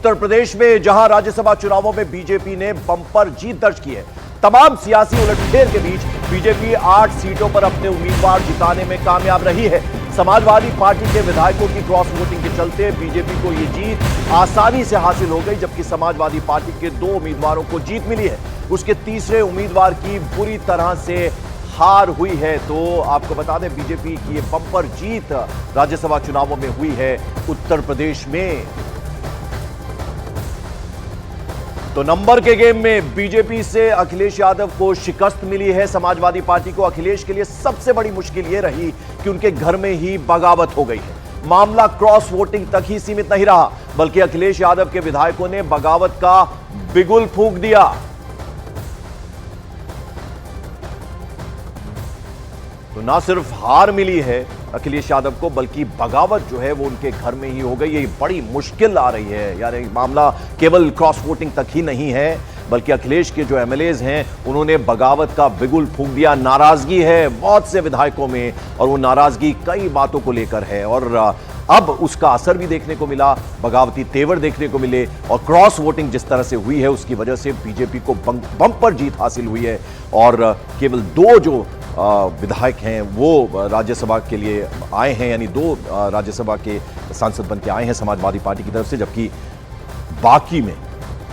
उत्तर प्रदेश में जहां राज्यसभा चुनावों में बीजेपी ने बम्पर जीत दर्ज की है, तमाम सियासी उलटफेर के बीच बीजेपी 8 सीटों पर अपने उम्मीदवार जिताने में कामयाब रही है। समाजवादी पार्टी के विधायकों की क्रॉस वोटिंग के चलते बीजेपी को यह जीत आसानी से हासिल हो गई, जबकि समाजवादी पार्टी के 2 उम्मीदवारों को जीत मिली है। उसके तीसरे उम्मीदवार की बुरी तरह से हार हुई है। तो आपको बता दें, बीजेपी की यह बम्पर जीत राज्यसभा चुनावों में हुई है उत्तर प्रदेश में। तो नंबर के गेम में बीजेपी से अखिलेश यादव को शिकस्त मिली है। समाजवादी पार्टी को अखिलेश के लिए सबसे बड़ी मुश्किल यह रही कि उनके घर में ही बगावत हो गई है। मामला क्रॉस वोटिंग तक ही सीमित नहीं रहा, बल्कि अखिलेश यादव के विधायकों ने बगावत का बिगुल फूंक दिया। तो ना सिर्फ हार मिली है अखिलेश यादव को, बल्कि बगावत जो है वो उनके घर में ही हो गई। ये बड़ी मुश्किल आ रही है यार। मामला केवल क्रॉस वोटिंग तक ही नहीं है, बल्कि अखिलेश के जो एमएलएज हैं उन्होंने बगावत का बिगुल फूंक दिया। नाराजगी है बहुत से विधायकों में, और वो नाराजगी कई बातों को लेकर है, और अब उसका असर भी देखने को मिला, बगावती तेवर देखने को मिले, और क्रॉस वोटिंग जिस तरह से हुई है उसकी वजह से बीजेपी को बम्पर जीत हासिल हुई है। और केवल 2 जो विधायक हैं वो राज्यसभा के लिए आए हैं, यानी 2 राज्यसभा के सांसद बन के आए हैं समाजवादी पार्टी की तरफ से, जबकि बाकी में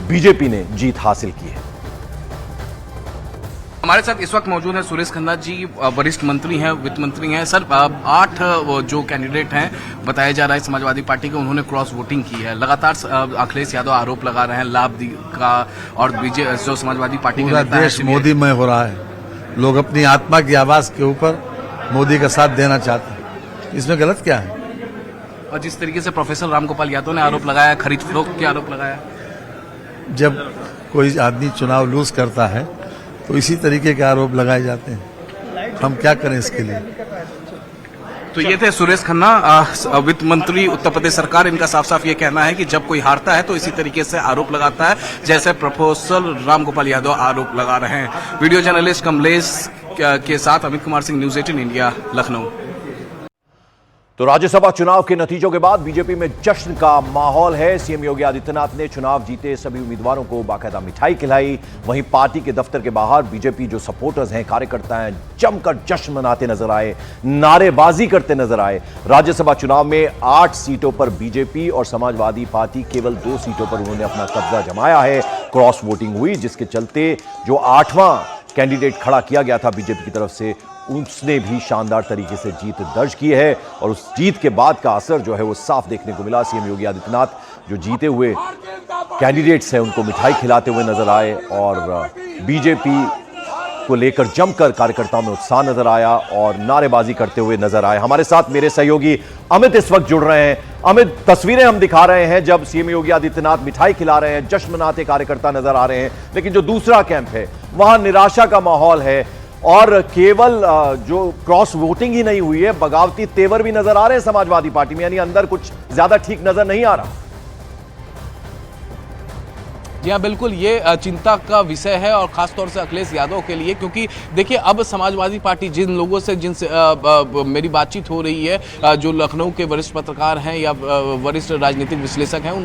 बीजेपी ने जीत हासिल की है। हमारे साथ इस वक्त मौजूद है सुरेश खन्ना जी, वरिष्ठ मंत्री हैं, वित्त मंत्री हैं। सर, 8 जो कैंडिडेट हैं बताया जा रहा है समाजवादी पार्टी के, उन्होंने क्रॉस वोटिंग की है। लगातार अखिलेश यादव आरोप लगा रहे हैं लाभ का, और जो समाजवादी पार्टी पूरा देश मोदीमय हो रहा है। लोग अपनी आत्मा की आवाज के ऊपर मोदी का साथ देना चाहते हैं, इसमें गलत क्या है? और जिस तरीके से प्रोफेसर रामगोपाल यादव ने आरोप लगाया, खरीद फरोख्त के आरोप लगाया। जब कोई आदमी चुनाव लूज करता है तो इसी तरीके के आरोप लगाए जाते हैं। हम क्या करें इसके लिए? तो ये थे सुरेश खन्ना, वित्त मंत्री उत्तर प्रदेश सरकार। इनका साफ साफ ये कहना है कि जब कोई हारता है तो इसी तरीके से आरोप लगाता है, जैसे प्रोफेसर रामगोपाल यादव आरोप लगा रहे हैं। वीडियो जर्नलिस्ट कमलेश के साथ अमित कुमार सिंह, न्यूज 18 इंडिया, लखनऊ। तो राज्यसभा चुनाव के नतीजों के बाद बीजेपी में जश्न का माहौल है। सीएम योगी आदित्यनाथ ने चुनाव जीते सभी उम्मीदवारों को बाकायदा मिठाई खिलाई। वहीं पार्टी के दफ्तर के बाहर बीजेपी जो सपोर्टर्स हैं, कार्यकर्ता हैं, जमकर जश्न मनाते नजर आए, नारेबाजी करते नजर आए। राज्यसभा चुनाव में 8 सीटों पर बीजेपी और समाजवादी पार्टी केवल 2 सीटों पर उन्होंने अपना कब्जा जमाया है। क्रॉस वोटिंग हुई, जिसके चलते जो 8वां कैंडिडेट खड़ा किया गया था बीजेपी की तरफ से, उसने भी शानदार तरीके से जीत दर्ज की है। और उस जीत के बाद का असर जो है वो साफ देखने को मिला। सीएम योगी आदित्यनाथ जो जीते हुए कैंडिडेट्स हैं उनको मिठाई खिलाते हुए नजर आए, और बीजेपी को लेकर जमकर कार्यकर्ताओं में उत्साह नजर आया और नारेबाजी करते हुए नजर आए। हमारे साथ मेरे सहयोगी अमित इस वक्त जुड़ रहे हैं। अमित, तस्वीरें हम दिखा रहे हैं जब सीएम योगी आदित्यनाथ मिठाई खिला रहे हैं, जश्न मनाते कार्यकर्ता नजर आ रहे हैं, लेकिन जो दूसरा कैंप है वहां निराशा का माहौल है, और केवल जो क्रॉस वोटिंग ही नहीं हुई है, बगावती तेवर भी नजर आ रहे हैं समाजवादी पार्टी में, यानी अंदर कुछ ज्यादा ठीक नजर नहीं आ रहा। जी हाँ, बिल्कुल ये चिंता का विषय है, और खासतौर से अखिलेश यादव के लिए, क्योंकि देखिए अब समाजवादी पार्टी जिन लोगों से जिनसे मेरी बातचीत हो रही है, जो लखनऊ के वरिष्ठ पत्रकार हैं या वरिष्ठ राजनीतिक विश्लेषक हैं, उन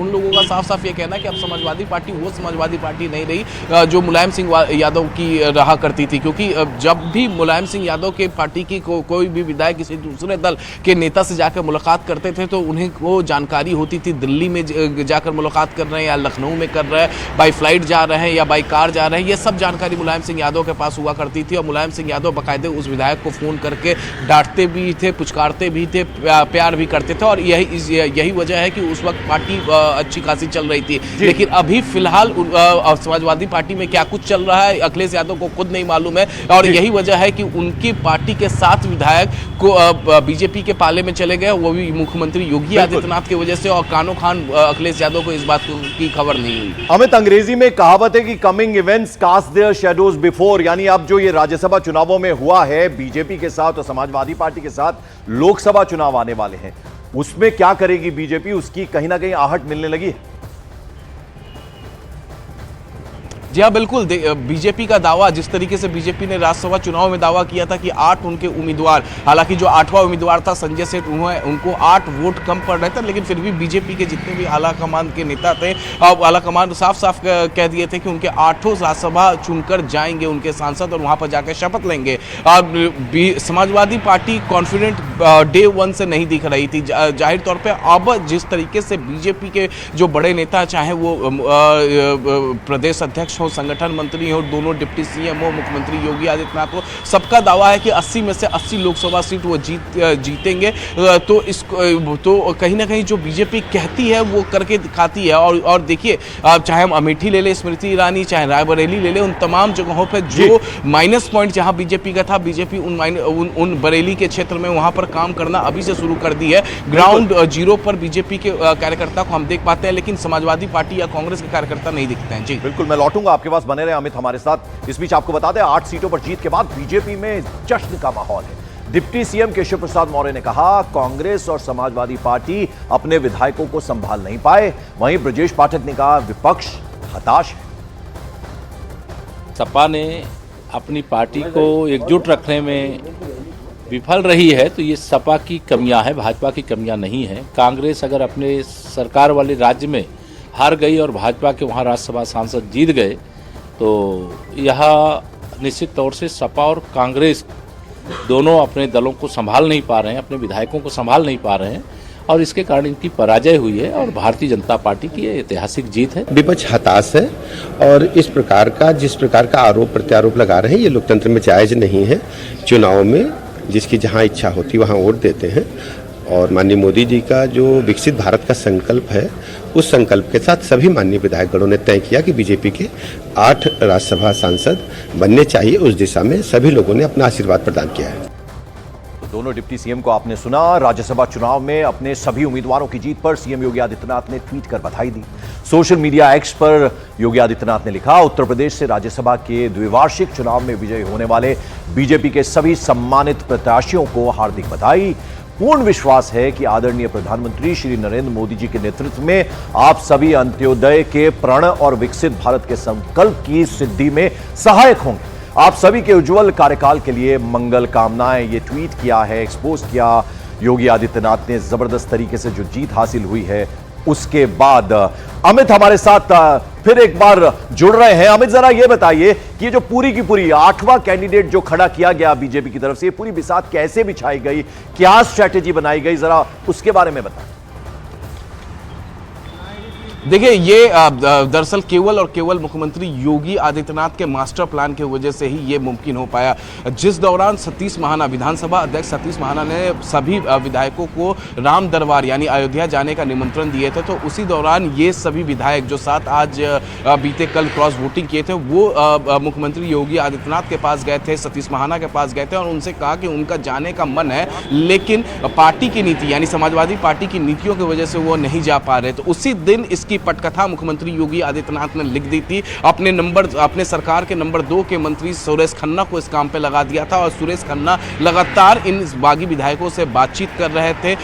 लोगों का साफ साफ ये कहना है कि अब समाजवादी पार्टी वो समाजवादी पार्टी नहीं रही जो मुलायम सिंह यादव की रहा करती थी। क्योंकि जब भी मुलायम सिंह यादव के पार्टी की कोई भी विधायक किसी दूसरे दल के नेता से जाकर मुलाकात करते थे तो उन्हें वो जानकारी होती थी, दिल्ली में जाकर मुलाकात कर रहे हैं या लखनऊ में कर रहे हैं, बाई फ्लाइट जा रहे हैं या बाई कार जा रहे हैं, ये सब जानकारी मुलायम सिंह यादव के पास हुआ करती थी। और मुलायम सिंह यादव बाकायदे उस विधायक को फोन करके डांटते भी थे, पुचकारते भी थे, प्यार भी करते थे, और यही वजह है कि उस वक्त पार्टी अच्छी खासी चल रही थी। लेकिन अभी फिलहाल समाजवादी पार्टी में क्या कुछ चल रहा है अखिलेश यादव को खुद नहीं मालूम है, और यही वजह है कि उनकी पार्टी के 7 विधायक को बीजेपी के पाले में चले गए, वो भी मुख्यमंत्री योगी आदित्यनाथ की वजह से, और कानो खान अखिलेश यादव को इस बात की खबर नहीं हुई। अमित, अंग्रेजी में कहावत है कि coming events cast their shadows before, यानी अब जो ये राज्यसभा चुनावों में हुआ है बीजेपी के साथ और समाजवादी पार्टी के साथ लोकसभा चुनाव आने वाले हैं, उसमें क्या करेगी बीजेपी, उसकी कहीं ना कहीं आहट मिलने लगी है। जी हाँ, बिल्कुल। बीजेपी का दावा, जिस तरीके से बीजेपी ने राज्यसभा चुनाव में दावा किया था कि 8 उनके उम्मीदवार, हालांकि जो 8वां उम्मीदवार था संजय सेठ, उनको 8 वोट कम पड़ रहे थे, लेकिन फिर भी बीजेपी के जितने भी आला कमान के नेता थे, आला कमान साफ साफ कह दिए थे कि उनके 8 राज्यसभा चुनकर जाएंगे उनके सांसद और वहां पर जाकर शपथ लेंगे। समाजवादी पार्टी कॉन्फिडेंट डे 1 से नहीं दिख रही थी। जाहिर तौर पर अब जिस तरीके से बीजेपी के जो बड़े नेता, चाहे वो प्रदेश अध्यक्ष हो, संगठन मंत्री हो, दोनों डिप्टी सीएम हो, मुख्यमंत्री योगी आदित्यनाथ हो, सबका दावा है कि 80 में से 80 लोकसभा सीट वो जीतेंगे। तो कहीं ना कहीं जो बीजेपी कहती है वो करके दिखाती है। और देखिए, चाहे हम अमेठी ले ले, स्मृति ईरानी, चाहे रायबरेली ले ले, उन तमाम जगहों पे जो माइनस पॉइंट जहां बीजेपी का था, बीजेपी उन बरेली के क्षेत्र में वहां पर काम करना अभी से शुरू कर दी है। ग्राउंड जीरो पर बीजेपी के कार्यकर्ता को हम देख पाते हैं, लेकिन समाजवादी पार्टी या कांग्रेस के कार्यकर्ता नहीं दिखते हैं। जी बिल्कुल, मैं लौटूंगा आपके पास, बने रहे अमित हमारे साथ। इस बीच आपको बता दें, 8 सीटों पर जीत के बाद बीजेपी में जश्न का माहौल है। डिप्टी सीएम केशव प्रसाद मौर्य ने कहा, कांग्रेस और समाजवादी पार्टी अपने विधायकों को संभाल नहीं पाए। वहीं ब्रजेश पाठक ने कहा, विपक्ष हताश है। सपा ने अपनी पार्टी को एकजुट रखने में विफल रही है, तो ये सपा की कमियां है, भाजपा की कमियां नहीं है। कांग्रेस अगर अपने सरकार वाले राज्य में हार गई और भाजपा के वहाँ राज्यसभा सांसद जीत गए, तो यह निश्चित तौर से सपा और कांग्रेस दोनों अपने दलों को संभाल नहीं पा रहे हैं, अपने विधायकों को संभाल नहीं पा रहे हैं, और इसके कारण इनकी पराजय हुई है और भारतीय जनता पार्टी की ये ऐतिहासिक जीत है। विपक्ष हताश है और इस प्रकार का, जिस प्रकार का आरोप प्रत्यारोप लगा रहे हैं, ये लोकतंत्र में जायज नहीं है। चुनाव में जिसकी जहां इच्छा होती है वहां वोट देते हैं, और माननीय मोदी जी का जो विकसित भारत का संकल्प है, उस संकल्प के साथ सभी माननीय विधायकगणों ने तय किया कि बीजेपी के 8 राज्यसभा सांसद बनने चाहिए। उस दिशा में सभी लोगों ने अपना आशीर्वाद प्रदान किया है। तो दोनों डिप्टी सीएम को आपने सुना। राज्यसभा चुनाव में अपने सभी उम्मीदवारों की जीत पर सीएम योगी आदित्यनाथ ने ट्वीट कर बधाई दी। सोशल मीडिया एक्स पर योगी आदित्यनाथ ने लिखा, उत्तर प्रदेश से राज्यसभा के द्विवार्षिक चुनाव में विजयी होने वाले बीजेपी के सभी सम्मानित प्रत्याशियों को हार्दिक बधाई। पूर्ण विश्वास है कि आदरणीय प्रधानमंत्री श्री नरेंद्र मोदी जी के नेतृत्व में आप सभी अंत्योदय के प्रण और विकसित भारत के संकल्प की सिद्धि में सहायक होंगे। आप सभी के उज्जवल कार्यकाल के लिए मंगल कामनाएं। ये ट्वीट किया है, एक्सपोज किया योगी आदित्यनाथ ने। जबरदस्त तरीके से जो जीत हासिल हुई है उसके बाद अमित हमारे साथ फिर एक बार जुड़ रहे हैं। अमित, जरा ये बताइए कि ये जो पूरी की पूरी 8वां कैंडिडेट जो खड़ा किया गया बीजेपी की तरफ से, ये पूरी बिसात कैसे बिछाई गई, क्या स्ट्रैटेजी बनाई गई, जरा उसके बारे में बताएं। देखिए, ये दरअसल केवल और केवल मुख्यमंत्री योगी आदित्यनाथ के मास्टर प्लान की वजह से ही ये मुमकिन हो पाया। जिस दौरान सतीश महाना, विधानसभा अध्यक्ष सतीश महाना ने सभी विधायकों को राम दरबार यानी अयोध्या जाने का निमंत्रण दिए थे, तो उसी दौरान ये सभी विधायक जो साथ आज बीते कल क्रॉस वोटिंग किए थे, वो मुख्यमंत्री योगी आदित्यनाथ के पास गए थे, सतीश महाना के पास गए थे और उनसे कहा कि उनका जाने का मन है, लेकिन पार्टी की नीति यानी समाजवादी पार्टी की नीतियों की वजह से वो नहीं जा पा रहे। तो उसी दिन की पटकथा मुख्यमंत्री योगी आदित्यनाथ ने लिख दी थी। अपने सरकार के नंबर 2 के मंत्री सुरेश खन्ना को इस काम पे लगा दिया था और सुरेश खन्ना लगातार इन बागी विधायकों से बातचीत कर रहे थे।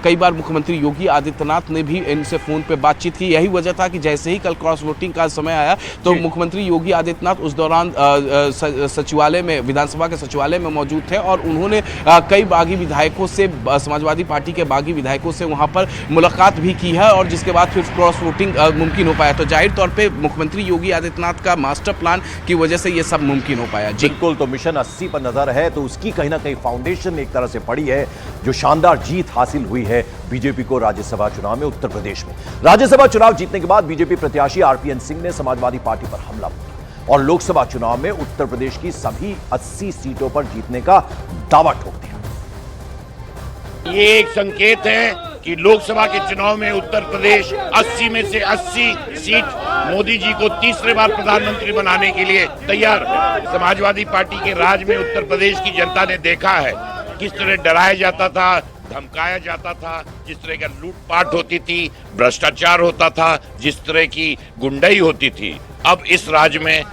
कई बार मुख्यमंत्री योगी आदित्यनाथ ने भी इनसे फोन पे बातचीत की। यही वजह था कि जैसे ही कल क्रॉस वोटिंग का समय आया तो मुख्यमंत्री योगी आदित्यनाथ उस दौरान सचिवालय में, विधानसभा के सचिवालय में मौजूद थे और उन्होंने कई बागी विधायकों से, समाजवादी पार्टी के बागी विधायकों से वहां पर मुलाकात भी की है और जिसके बाद फिर क्रॉस वोटिंग मुमकिन हो पाया। तो जाहिर तौर पे मुख्यमंत्री योगी आदित्यनाथ का मास्टर प्लान की वजह से ये सब मुमकिन हो पाया। बिल्कुल, तो मिशन 80 पर नजर है, तो उसकी कहीं ना कहीं फाउंडेशन एक तरह से पड़ी है, जो शानदार जीत हासिल हुई है बीजेपी को राज्यसभा चुनाव में उत्तर प्रदेश में। राज्यसभा चुनाव जीतने के बाद बीजेपी प्रत्याशी आरपीएन सिंह ने समाजवादी पार्टी पर हमला बोला और लोकसभा चुनाव में उत्तर प्रदेश की सभी 80 सीटों पर जीतने का दावा ठोक दिया। ये एक संकेत है कि लोकसभा के चुनाव में उत्तर प्रदेश 80 में से 80 सीट मोदी जी को तीसरे बार प्रधानमंत्री बनाने के लिए तैयार है। समाजवादी पार्टी के राज में उत्तर प्रदेश की जनता ने देखा है किस तरह डराया जाता था, धमकाया जाता था, जिस तरह का लूटपाट होती थी, भ्रष्टाचार होता था, जिस तरह की गुंडाई होती थी। अब इस राज्य में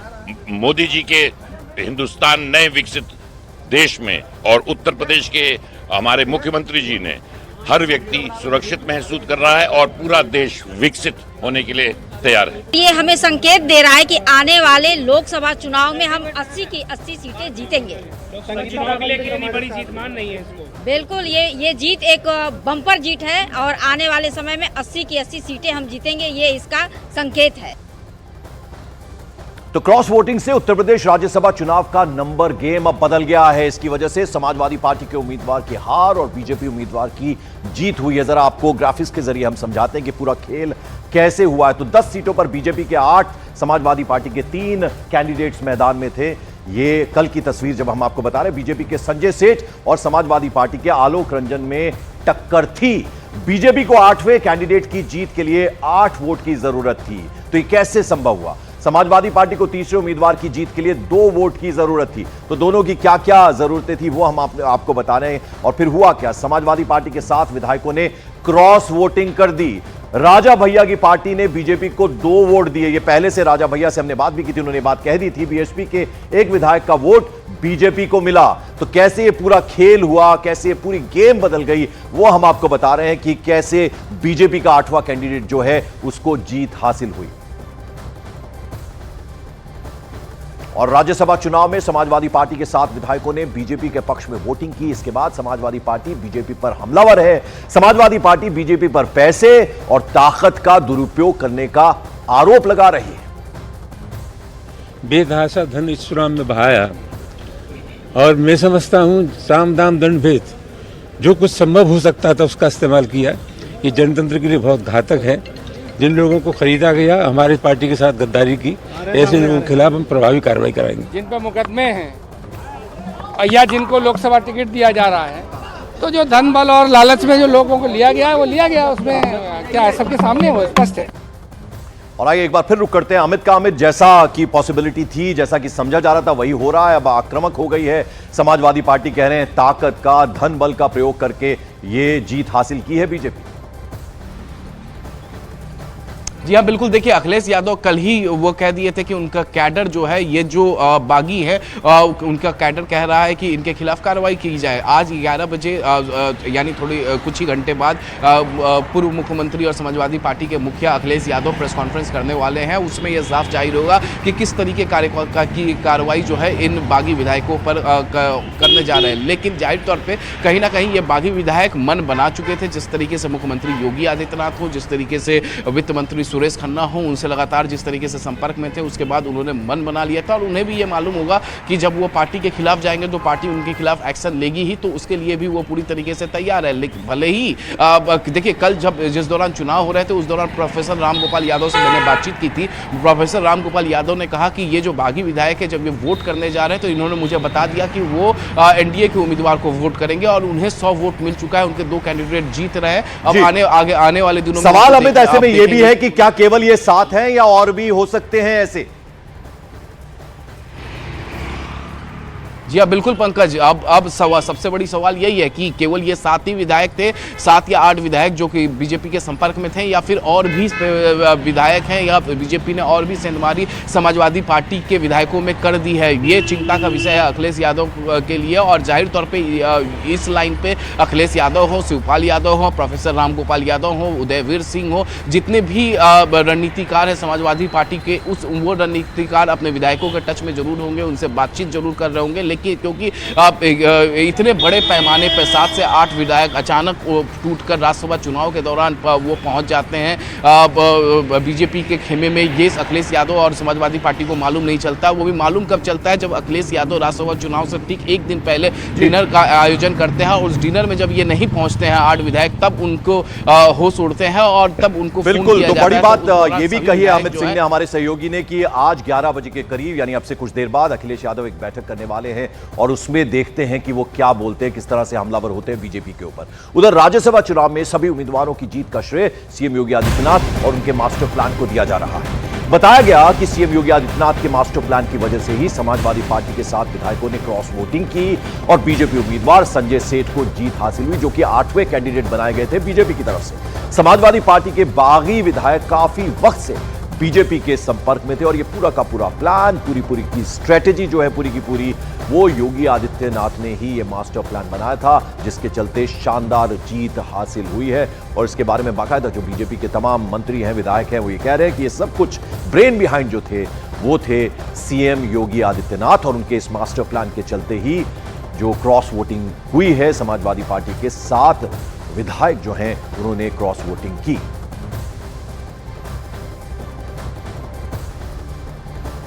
मोदी जी के हिंदुस्तान नए विकसित देश में और उत्तर प्रदेश के हमारे मुख्यमंत्री जी ने हर व्यक्ति सुरक्षित महसूस कर रहा है और पूरा देश विकसित होने के लिए तैयार है। ये हमें संकेत दे रहा है कि आने वाले लोकसभा चुनाव में हम 80 की 80 सीटें जीतेंगे। चुनाव के लिए कितनी बड़ी जीत मान रही है इसको? बिल्कुल, ये जीत एक बम्पर जीत है और आने वाले समय में 80 की 80 सीटें हम जीतेंगे, ये इसका संकेत है। तो क्रॉस वोटिंग से उत्तर प्रदेश राज्यसभा चुनाव का नंबर गेम अब बदल गया है। इसकी वजह से समाजवादी पार्टी के उम्मीदवार की हार और बीजेपी उम्मीदवार की जीत हुई है। जरा आपको ग्राफिक्स के जरिए हम समझाते हैं कि पूरा खेल कैसे हुआ है। तो 10 सीटों पर बीजेपी के 8, समाजवादी पार्टी के 3 कैंडिडेट्स मैदान में थे। ये कल की तस्वीर जब हम आपको बता रहे हैं, बीजेपी के संजय सेठ और समाजवादी पार्टी के आलोक रंजन में टक्कर थी। बीजेपी को 8वें कैंडिडेट की जीत के लिए 8 वोट की जरूरत थी। तो ये कैसे संभव हुआ? समाजवादी पार्टी को तीसरे उम्मीदवार की जीत के लिए 2 वोट की जरूरत थी। तो दोनों की क्या क्या जरूरतें थी वो हम आपको बता रहे हैं। और फिर हुआ क्या? समाजवादी पार्टी के 7 विधायकों ने क्रॉस वोटिंग कर दी। राजा भैया की पार्टी ने बीजेपी को 2 वोट दिए। ये पहले से राजा भैया से हमने बात भी की थी, उन्होंने बात कह दी थी। बीएसपी के एक विधायक का वोट बीजेपी को मिला। तो कैसे ये पूरा खेल हुआ, कैसे ये पूरी गेम बदल गई, वो हम आपको बता रहे हैं कि कैसे बीजेपी का 8वां कैंडिडेट जो है उसको जीत हासिल हुई। और राज्यसभा चुनाव में समाजवादी पार्टी के 7 विधायकों ने बीजेपी के पक्ष में वोटिंग की। इसके बाद समाजवादी पार्टी बीजेपी पर हमलावर है। समाजवादी पार्टी बीजेपी पर पैसे और ताकत का दुरुपयोग करने का आरोप लगा रही है। बेतहाशा धन इस चुनाव में बहाया और मैं समझता हूँ साम दाम दंड भेद, जो कुछ संभव हो सकता था उसका इस्तेमाल किया। ये जनतंत्र के लिए बहुत घातक है। जिन लोगों को खरीदा गया हमारी पार्टी के साथ गद्दारी की, ऐसे लोगों के खिलाफ हम प्रभावी कार्रवाई कराएंगे। जिन पर मुकदमे हैं या जिनको लोकसभा टिकट दिया जा रहा है, तो जो धन बल और लालच में जो लोगों को लिया गया है वो लिया गया, उसमें क्या है, सबके सामने वो स्पष्ट है। और आइए एक बार फिर रुक करते हैं अमित का। अमित, जैसा की पॉसिबिलिटी थी, जैसा कि समझा जा रहा था वही हो रहा है। अब आक्रामक हो गई है समाजवादी पार्टी, कह रहे हैं ताकत का, धन बल का प्रयोग करके ये जीत हासिल की है बीजेपी। जी हाँ, बिल्कुल। देखिए, अखिलेश यादव कल ही वो कह दिए थे कि उनका कैडर जो है, ये जो बागी है, उनका कैडर कह रहा है कि इनके खिलाफ कार्रवाई की जाए। आज 11 बजे यानी कुछ ही घंटे बाद पूर्व मुख्यमंत्री और समाजवादी पार्टी के मुखिया अखिलेश यादव प्रेस कॉन्फ्रेंस करने वाले हैं। उसमें यह साफ जाहिर होगा कि किस तरीके की कार्रवाई जो है इन बागी विधायकों पर करने जा रहे हैं। लेकिन जाहिर तौर पर कहीं ना कहीं ये बागी विधायक मन बना चुके थे। जिस तरीके से मुख्यमंत्री योगी आदित्यनाथ हो, जिस तरीके से वित्त मंत्री सुरेश खन्ना हो, उनसे लगातार जिस तरीके से संपर्क में थे, उसके बाद उन्होंने मन बना लिया था। और उन्हें भी ये मालूम होगा कि जब वो पार्टी के खिलाफ जाएंगे तो पार्टी उनके खिलाफ एक्शन लेगी ही, तो उसके लिए भी वो पूरी तरीके से तैयार है। लेकिन भले ही देखिए, कल जिस दौरान चुनाव हो रहे थे उस दौरान प्रोफेसर रामगोपाल यादव से मैंने बातचीत की थी। प्रोफेसर रामगोपाल यादव ने कहा कि ये जो बागी विधायक है, जब ये वोट करने जा रहे हैं तो इन्होंने मुझे बता दिया कि वो एनडीए के उम्मीदवार को वोट करेंगे और उन्हें 100 वोट मिल चुका है। उनके 2 कैंडिडेट जीत रहे हैं। अब आने वाले दिनों में सवाल अमित ऐसे में ये भी है कि क्या केवल ये 7 हैं या और भी हो सकते हैं ऐसे? जी हाँ, बिल्कुल पंकज। अब सबसे बड़ी सवाल यही है कि केवल ये 7 ही विधायक थे, 7 या 8 विधायक जो कि बीजेपी के संपर्क में थे, या फिर और भी विधायक हैं, या बीजेपी ने और भी सेंधमारी समाजवादी पार्टी के विधायकों में कर दी है। ये चिंता का विषय है अखिलेश यादव के लिए। और जाहिर तौर पे इस लाइन पे अखिलेश यादव हो, शिवपाल यादव हो, प्रोफेसर रामगोपाल यादव हो, उदयवीर सिंह हो, जितने भी रणनीतिकार हैं समाजवादी पार्टी के, वो रणनीतिकार अपने विधायकों के टच में जरूर होंगे, उनसे बातचीत जरूर कर रहे होंगे। क्योंकि इतने बड़े पैमाने पर 7 से 8 विधायक अचानक टूटकर राज्यसभा चुनाव के दौरान वो पहुंच जाते हैं बीजेपी के खेमे में, ये अखिलेश यादव और समाजवादी पार्टी को मालूम नहीं चलता। वो भी मालूम कब चलता है जब अखिलेश यादव राज्यसभा चुनाव से ठीक एक दिन पहले डिनर का आयोजन करते हैं, और उस डिनर में जब ये नहीं पहुंचते हैं 8 विधायक, तब उनको होश उड़ते हैं और तब उनको बिल्कुल। तो बड़ी बात ये भी कही है अमित सिंह ने, हमारे सहयोगी ने, कि आज 11 बजे के करीब यानी अब से कुछ देर बाद अखिलेश यादव एक बैठक करने वाले हैं और उसमें देखते हैं कि वो क्या बोलते हैं, किस तरह से हमलावर होते हैं बीजेपी के ऊपर। उधर राज्यसभा चुनाव में सभी उम्मीदवारों की जीत का श्रेय सीएम योगी आदित्यनाथ और उनके मास्टर प्लान को दिया जा रहा है। बताया गया कि सीएम योगी आदित्यनाथ के मास्टर प्लान की वजह से ही समाजवादी पार्टी के 7 विधायकों ने क्रॉस वोटिंग की और बीजेपी उम्मीदवार संजय सेठ को जीत हासिल हुई, जो कि 8वें कैंडिडेट बनाए गए थे बीजेपी की तरफ से। समाजवादी पार्टी के बागी विधायक काफी वक्त से बीजेपी के संपर्क में थे और ये पूरा का पूरा प्लान, पूरी की स्ट्रेटेजी जो है पूरी की पूरी, वो योगी आदित्यनाथ ने ही ये मास्टर प्लान बनाया था, जिसके चलते शानदार जीत हासिल हुई है। और इसके बारे में बाकायदा जो बीजेपी के तमाम मंत्री हैं, विधायक हैं, वो ये कह रहे हैं कि ये सब कुछ ब्रेन बिहाइंड जो थे वो थे सीएम योगी आदित्यनाथ, और उनके इस मास्टर प्लान के चलते ही जो क्रॉस वोटिंग हुई है, समाजवादी पार्टी के 7 विधायक जो हैं उन्होंने क्रॉस वोटिंग की।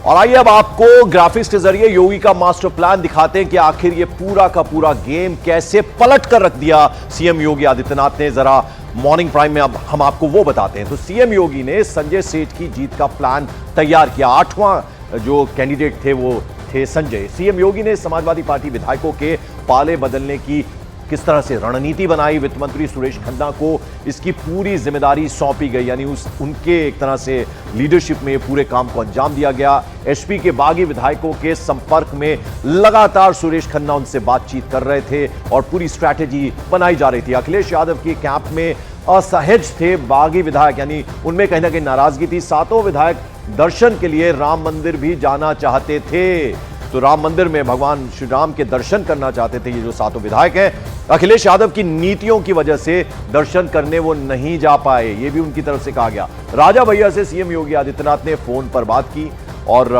और आइए अब आपको ग्राफिक्स के जरिए योगी का मास्टर प्लान दिखाते हैं कि आखिर ये पूरा का पूरा गेम कैसे पलट कर रख दिया सीएम योगी आदित्यनाथ ने। जरा मॉर्निंग प्राइम में अब हम आपको वो बताते हैं। तो सीएम योगी ने संजय सेठ की जीत का प्लान तैयार किया। 8वां जो कैंडिडेट थे वो थे संजय। सीएम योगी ने समाजवादी पार्टी विधायकों के पाले बदलने की किस तरह से रणनीति बनाई, वित्त मंत्री सुरेश खन्ना को इसकी पूरी जिम्मेदारी सौंपी गई, यानी उनके एक तरह से लीडरशिप में पूरे काम को अंजाम दिया गया। एसपी के बागी विधायकों के संपर्क में लगातार सुरेश खन्ना उनसे बातचीत कर रहे थे और पूरी स्ट्रैटेजी बनाई जा रही थी। अखिलेश यादव के कैंप में असहज थे बागी विधायक, यानी उनमें कहीं ना कहीं नाराजगी थी। 7 विधायक दर्शन के लिए राम मंदिर भी जाना चाहते थे, तो राम मंदिर में भगवान श्री राम के दर्शन करना चाहते थे ये जो 7 विधायक हैं। अखिलेश यादव की नीतियों की वजह से दर्शन करने वो नहीं जा पाए, ये भी उनकी तरफ से कहा गया। राजा भैया से सीएम योगी आदित्यनाथ ने फोन पर बात की और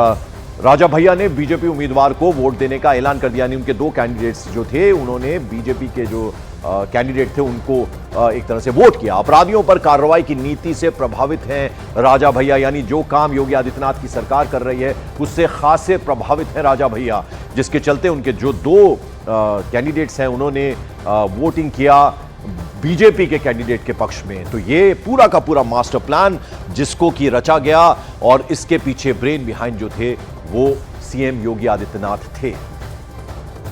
राजा भैया ने बीजेपी उम्मीदवार को वोट देने का ऐलान कर दिया। यानी उनके 2 कैंडिडेट्स जो थे उन्होंने बीजेपी के जो कैंडिडेट थे उनको एक तरह से वोट किया। अपराधियों पर कार्रवाई की नीति से प्रभावित हैं राजा भैया, यानी जो काम योगी आदित्यनाथ की सरकार कर रही है उससे खासे प्रभावित हैं राजा भैया, जिसके चलते उनके जो 2 कैंडिडेट्स हैं उन्होंने वोटिंग किया बीजेपी के कैंडिडेट के पक्ष में। तो ये पूरा का पूरा मास्टर प्लान जिसको कि रचा गया और इसके पीछे ब्रेन बिहाइंड जो थे वो सीएम योगी आदित्यनाथ थे।